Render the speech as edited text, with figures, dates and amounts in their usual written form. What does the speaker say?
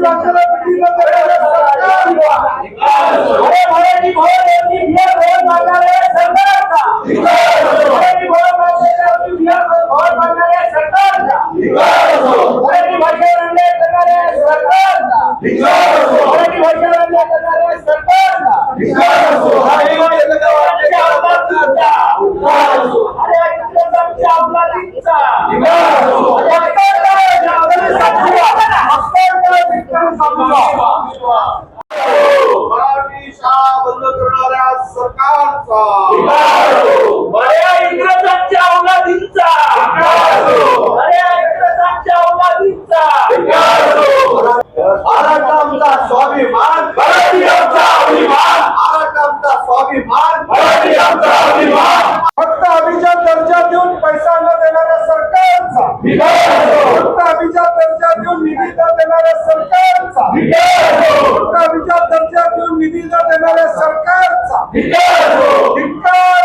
भाषेला प्रतिबंध करणाऱ्या सरकारचा, अरे मराठी भाषेची बिहार भवन मागणाऱ्या सरकारचा, मराठी भाषेची बिहार भवन मागणाऱ्या सरकारचा, मराठी भाषेवर अन्याय करणाऱ्या सरकारचा, मराठी भाषेवर अन्याय करणाऱ्या सरकारचा, अरे इंग्रजांच्या अवलादींचा, मराठी शाळा बंद करणाऱ्या सरकारचा, इंग्रजांच्या अवलादींचा, इंग्रजांच्या अवलादींचा, महाराष्ट्र आमचा स्वाभिमान, मराठी आमचा अभिमान, महाराष्ट्र आमचा स्वाभिमान, मराठी आमचा अभिमान, फक्त अभिजात दर्जा देऊन पैसा न देणाऱ्या सरकारचा, फक्त अभिजात दर्जा देऊन निधी न देणाऱ्या सरकारचा, फक्त अभिजात दर्जा देऊन निधी न देणाऱ्या सरकारचा धिक्कार